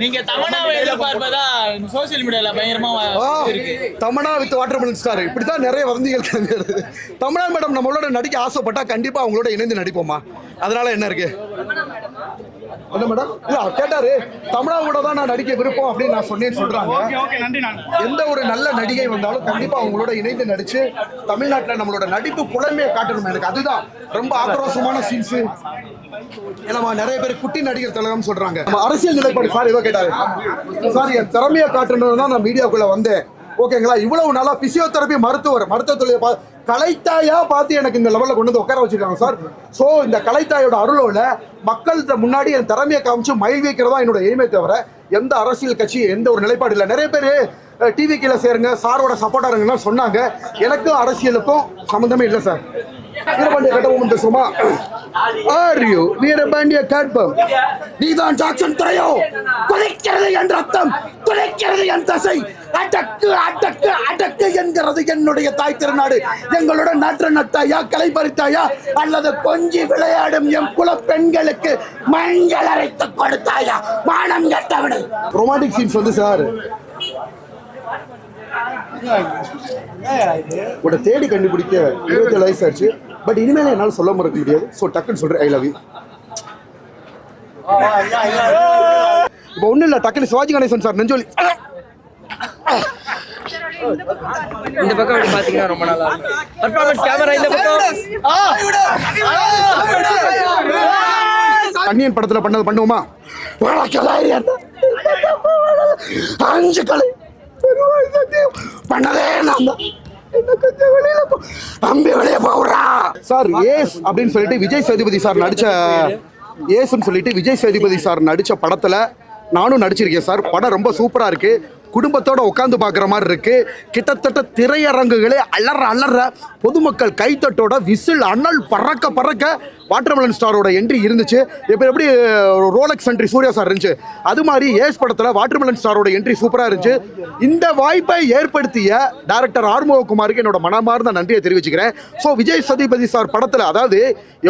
நீங்க தமன்னாவை எதிர்பார்ப்பதா சோசியல் மீடியால பயங்கரமா இருக்கு. தமன்னா வித் வாட்டர்மெலன் ஸ்டார் இப்படிதான் நிறைய வதந்திகள் கிளம்பிடுது. தமன்னா மேடம் நம்மளோட நடிக்க ஆசைப்பட்டா கண்டிப்பா அவங்களோட இணைந்து நடிப்போமா? அதனால என்ன இருக்கு என்ன மேடம்? இல்ல கேட்டாரு தமன்னா கூட தான் நான் நடிக்க விருப்பம் அப்படின்னு நான் சொன்னேன்னு சொல்றாங்க. எந்த ஒரு நல்ல நடிகை வந்தாலும் கண்டிப்பா அவங்களோட இணைந்து நடிச்சு தமிழ்நாட்டுல நம்மளோட நடிப்பு புலமையை காட்டணும். எனக்கு அதுதான் ரொம்ப ஆக்ரோஷமான சீன்ஸ். ஏன்னா நிறைய பேர் குட்டி நடிகர் திலகம் சொல்றாங்க. அரசியல் நிலைப்பாடு சார் ஏதோ கேட்டாரு. சார் என் திறமையை காட்டணும் தான் நான் மீடியாக்குள்ள வந்தேன். ஓகேங்களா? இவ்வளவு நாளா பிசியோதெரபி மருத்துவ கலைத்தாயா பார்த்து எனக்கு இந்த லெவலில் கொண்டு வந்து உட்கார வச்சிருக்காங்க சார். ஸோ இந்த கலைத்தாயோட அருளோட மக்கள்கிட்ட முன்னாடி என் திறமையை காமிச்சு மயில் வைக்கிறதா என்னோட எய்மே தவிர எந்த அரசியல் கட்சி எந்த ஒரு நிலைப்பாடு இல்லை. நிறைய பேர் டிவி கீழே சேருங்க சாரோட சப்போர்ட்டா இருங்கன்னு சொன்னாங்க. எனக்கும் அரசியலுக்கும் சம்மந்தமே இல்லை சார். வீரபாண்டிய கட்டபொம்மன் பேசுமா? ஆர்யூ வீரபாண்டிய கட்பம் நீதான் ஜாக்சன் துறையோ? கொலைக்கிறது என் ரத்தம், கொலைக்கிறது என் தசை, அடக்கு அடக்கு அடக்கு என்கிறது என்னுடைய தாய் திருநாடு. எங்களோட நாற்று நட்டாயா, களை பறித்தாயா, அல்லது கொஞ்சி விளையாடும் எம் குல பெண்களுக்கு மஞ்சள் அரைத்து கொடுத்தாயா? மானம் கட்டவிடு. ரொமான்டிக் சீன்ஸ் வந்து சார் உட தேடி கண்டுபிடிக்க 27 வயசு ஆச்சு. பட் இனிமேல என்னால் சொல்ல மறக்க முடியாது. ஸோ டக்குன்னு சொல்றேன் ஐ லவ் யூ. இப்போ ஒன்றும் இல்லை, டக்குன்னு சிவாஜி கணேசன் சார் நெஞ்சோலி இந்த பக்கம் அப்படி பாத்தீங்கன்னா ரொம்ப நல்லா இருக்கு. பர்ஃபார்மன்ஸ் கேமரா இந்த பக்கம் அந்நியன் படத்துல பண்ணது பண்ணுவோமா? 5 கலை பண்ணதே நான் தான். சார் ஏஸ் அப்படின்னு சொல்லிட்டு விஜய் சேதுபதி சார் நடிச்ச ஏஸ்ன்னு சொல்லிட்டு விஜய் சேதுபதி சார் நடிச்ச படத்துல நானும் நடிச்சிருக்கேன் சார். படம் ரொம்ப சூப்பரா இருக்கு. குடும்பத்தோட உட்காந்து பார்க்குற மாதிரி இருக்கு. கிட்டத்தட்ட திரையரங்குகளே அலற பொதுமக்கள் கைத்தட்டோட விசில் அனல் பறக்க பறக்க வாட்டர்மெலன் ஸ்டாரோட என்ட்ரி இருந்துச்சு. இப்போ எப்படி ரோலக்ஸ் என்ட்ரி சூர்யா சார் இருந்துச்சு, அது மாதிரி ஏஸ் படத்தில் வாட்டர்மெலன் ஸ்டாரோட என்ட்ரி சூப்பராக இருந்துச்சு. இந்த வாய்ப்பை ஏற்படுத்திய டைரக்டர் ஆறுமுககுமாருக்கு என்னோட மனமார்ந்த நன்றியை தெரிவிச்சுக்கிறேன். ஸோ விஜய் சேதுபதி சார் படத்தில் அதாவது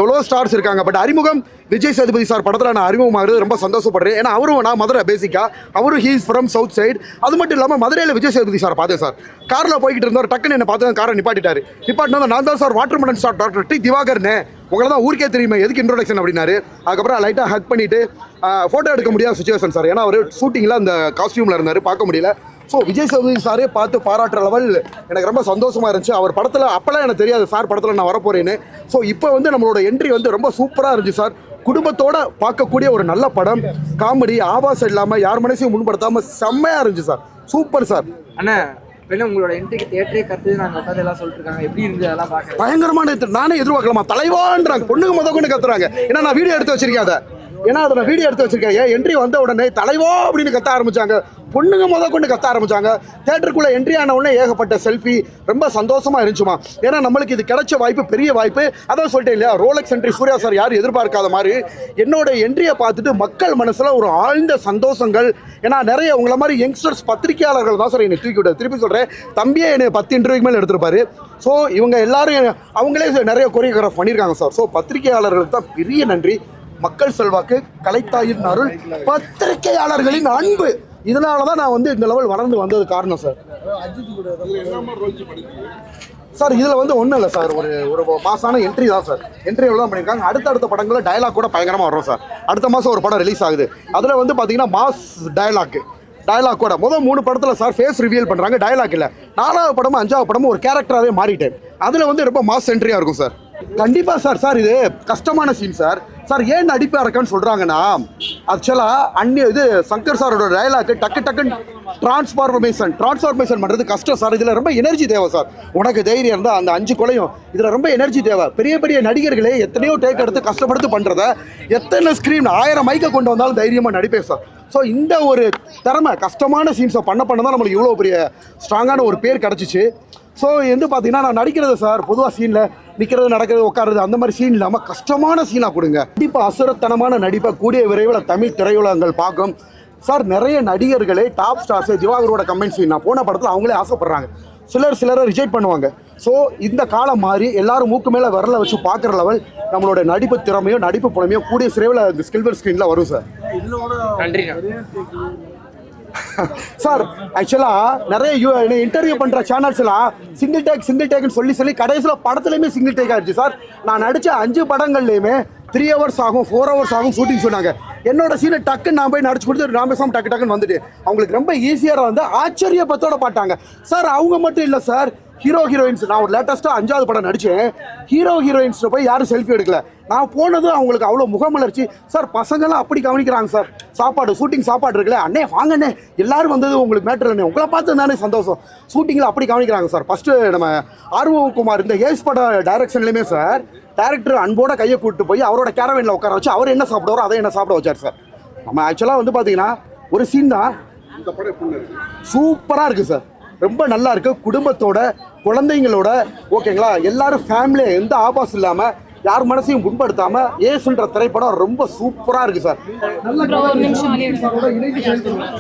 எவ்வளோ ஸ்டார்ஸ் இருக்காங்க, பட் அறிமுகம் விஜய் சேதுபதி சார் படத்தில் நான் அறிமுகமாகிறது ரொம்ப சந்தோஷப்படுறேன். ஏன்னா அவரும் நான் மதுரை பேசிக்கா, அவரும் ஹீஸ் ஃப்ரம் சவுத் சைடு. அது மட்டும் இல்லாமல் மதுரையில் விஜய் சேதுபதி சார் பார்த்தேன் சார். காரில் போய்கிட்டு இருந்தார், டக்குன்னு என்ன பார்த்து காரை நிப்பாட்டினா நான் தான் sir watermelon star doctor D திவாகர்னு, உங்களை தான் ஊருக்கே தெரியுமா, எதுக்கு இன்ட்ரோடக்ஷன் அப்படின்னாரு. அதுக்கப்புறம் லைட்டாக ஹக் பண்ணிவிட்டு ஃபோட்டோ எடுக்க முடியாத சுச்சுவேஷன் சார். ஏன்னா அவர் ஷூட்டிங்கில் அந்த காஸ்டியூமில் இருந்தார், பார்க்க முடியல. ஸோ விஜய் சேதுபதி சாரே பார்த்து பாராட்டுற லெவல் எனக்கு ரொம்ப சந்தோஷமாக இருந்துச்சு. அவர் படத்தில் அப்போல்லாம் எனக்கு தெரியாது சார் படத்தில் நான் வரப்போறேன்னு. ஸோ இப்போ வந்து நம்மளோட என்ட்ரி வந்து ரொம்ப சூப்பராக இருந்துச்சு சார். குடும்பத்தோட பார்க்கக்கூடிய ஒரு நல்ல படம், காமெடி, ஆபாசம் இல்லாமல் யார் மனசையும் முன்படுத்தாமல் செம்மையாக இருந்துச்சு சார். Super sir. அண்ணா உங்களோட என்ட்ரிக்கு தேட்டரே கத்து நாங்கள் உட்காந்து எல்லாம் சொல்லிட்டு இருக்காங்க, எப்படி இருந்து அதெல்லாம் பார்க்க பயங்கரமான நானே எதிர்பார்க்கலாமா தலைவான்றாங்க, பொண்ணுங்க முத கொண்டு கத்துறாங்க. ஏன்னா நான் வீடியோ எடுத்து வச்சிருக்கேன் அதை, ஏன்னா அதை நான் வீடியோ எடுத்து வச்சிருக்கேன். ஏன் என்ட்ரி வந்த உடனே தலைவா அப்படின்னு கத்த ஆரம்பிச்சாங்க, பொண்ணுங்க முத கொண்டு கத்த ஆரம்பிச்சாங்க. தேட்டருக்குள்ள என்ட்ரி ஆன உடனே ஏகப்பட்ட செல்ஃபி, ரொம்ப சந்தோஷமா இருந்துச்சுமா. ஏன்னா நம்மளுக்கு இது கிடைச்ச வாய்ப்பு, பெரிய வாய்ப்பு. அதான் சொல்லிட்டேன் இல்லையா, ரோலக்ஸ் என்ட்ரி சூர்யா சார் யாரும் எதிர்பார்க்காத மாதிரி என்னோட என்ட்ரியை பார்த்துட்டு மக்கள் மனசுல ஒரு ஆழ்ந்த சந்தோஷங்கள். ஏன்னா நிறைய உங்களை மாதிரி யங்ஸ்டர்ஸ் பத்திரிகையாளர்கள் தான் சார் என்னை தூக்கி விட, திருப்பி சொல்றேன், தம்பியே என்னை 10 இன்டர்வியூக்கு மேலே எடுத்திருப்பாரு. ஸோ இவங்க எல்லாரும் அவங்களே நிறைய கொரியோகிராஃப் பண்ணியிருக்காங்க சார். ஸோ பத்திரிகையாளர்களுக்கு தான் பெரிய நன்றி. மக்கள் செல்வாக்கு, கலைத்தாயின் அருள், பத்திரிகையாளர்களின் அன்பு, இதனால தான் நான் வந்து இந்த லெவல் வளர்ந்து வந்தது காரணம் சார். சார் இதில் வந்து ஒன்றும் இல்லை சார், ஒரு மாசான என்ட்ரி தான் சார். என்ட்ரி எவ்வளோ தான் பண்ணியிருக்காங்க. அடுத்தடுத்த படங்களில் டயலாக் கூட பயங்கரமாக வரும் சார். அடுத்த மாதம் ஒரு படம் ரிலீஸ் ஆகுது, அதில் வந்து பார்த்தீங்கன்னா மாஸ் டயலாக் கூட முதல் 3 படத்தில் சார் ஃபேஸ் ரிவீல் பண்ணுறாங்க, டயலாக் இல்லை. 4வது படமும் 5வது படமும் ஒரு கேரக்டராகவே மாறிட்டேன். அதில் வந்து ரொம்ப மாஸ் என்ட்ரியாக இருக்கும் சார். கண்டிப்பாக சார் இது கஷ்டமான சீன் சார். ஏன் நடிப்பாக இருக்கான்னு சொல்கிறாங்கன்னா, ஆக்சுவலாக இது சங்கர் சாரோட டயலாக் டக்குன்னு டிரான்ஸ்ஃபார்மேஷன் பண்ணுறது கஷ்டம் சார். இதில் ரொம்ப எனர்ஜி தேவை சார். உனக்கு தைரியம் இருந்தால் அந்த 5 கொலையும் இதில் ரொம்ப எனர்ஜி தேவை. பெரிய நடிகர்களே எத்தனையோ டேக் எடுத்து கஷ்டப்படுத்து பண்ணுறத, எத்தனை ஸ்க்ரீன் 1000 மைக்கை கொண்டு வந்தாலும் தைரியமாக நடிப்பேன் சார். ஸோ இந்த ஒரு திறமை, கஷ்டமான சீன்ஸை பண்ண தான் நம்மளுக்கு இவ்வளோ பெரிய ஸ்ட்ராங்கான ஒரு பேர் கிடச்சிச்சு. ஸோ வந்து பார்த்தீங்கன்னா நான் நடிக்கிறது சார் பொதுவாக சீனில் நிற்கிறது, நடக்கிறது, உட்காருறது, அந்த மாதிரி சீன் இல்லாமல் கஷ்டமான சீனாக கொடுங்க. கண்டிப்பாக அசுரத்தனமான நடிப்பை கூடிய விரைவில் தமிழ் திரையுலகங்கள் பார்க்கும் சார். நிறைய நடிகர்களே டாப் ஸ்டார்ஸே திவாகரோட கமெண்ட் சீன் நான் போன படத்தில் அவங்களே ஆசைப்படுறாங்க. சிலரை ரிஜெக்ட் பண்ணுவாங்க. ஸோ இந்த காலம் மாறி எல்லாரும் மூக்கு மேலே விரல வச்சு பார்க்குற லெவல் நம்மளோட நடிப்பு திறமையோ நடிப்பு புலமையோ கூடிய சிறைவில் இந்த சில்வர் ஸ்க்ரீனில் வரும் சார். நன்றிண்ணா. சார் ஆக்சுவலாக நிறைய இன்டர்வியூ பண்ணுற சேனல்ஸ் எல்லாம் சிங்கிள் டேக்னு சொல்லி கடைசியில் படத்துலையுமே சிங்கிள் டேக் ஆயிடுச்சு சார். நான் நடித்த 5 படங்கள்லையுமே 3 hours ஆகும் 4 hours ஆகும் ஷூட்டிங் சொன்னாங்க. என்னோட சீனை டக்குன்னு நான் போய் நடிச்சு கொடுத்து நான் பேசாமல் டக்குன்னு வந்துட்டு அவங்களுக்கு ரொம்ப ஈஸியாக வந்து ஆச்சரியப்பத்தோட பார்த்தாங்க சார். அவங்க மட்டும் இல்லை சார், ஹீரோயின்ஸ் நான் ஒரு லேட்டஸ்ட்டாக 5வது படம் நடித்தேன். ஹீரோயின்ஸ் போய் யாரும் செல்ஃபி எடுக்கல. நான் போனதும் அவங்களுக்கு அவ்வளோ முகமலர்ச்சி சார். பசங்களாம் அப்படி கவனிக்கிறாங்க சார். ஷூட்டிங் சாப்பாடு இருக்குல்ல, அண்ணே வாங்கண்ணே எல்லாரும் வந்தது உங்களுக்கு மேட்டர் அண்ணே, உங்களை பார்த்து தானே சந்தோஷம். ஷூட்டிங்கில் அப்படி கவனிக்கிறாங்க சார். ஃபஸ்ட்டு நம்ம ஆர்வகுமார் இந்த ஏஸ் பட டைரக்ஷன்லையுமே சார் டேரக்டர் அன்போட கையை கூப்பிட்டு போய் அவரோட கேரவேனில் உட்கார வச்சு அவர் என்ன சாப்பிடுவாரோ அதை என்ன சாப்பிட வச்சார் சார். நம்ம ஆக்சுவலாக வந்து பார்த்தீங்கன்னா ஒரு சீன் தான் சூப்பராக இருக்குது சார். ரொம்ப நல்லா இருக்குது. குடும்பத்தோட குழந்தைங்களோட ஓகேங்களா, எல்லாரும் ஃபேமிலியை எந்த ஆபாசம் இல்லாமல் யார் மனசையும் புண்படுத்தாமல் ஏசுன்ற திரைப்படம் ரொம்ப சூப்பராக இருக்குது சார்.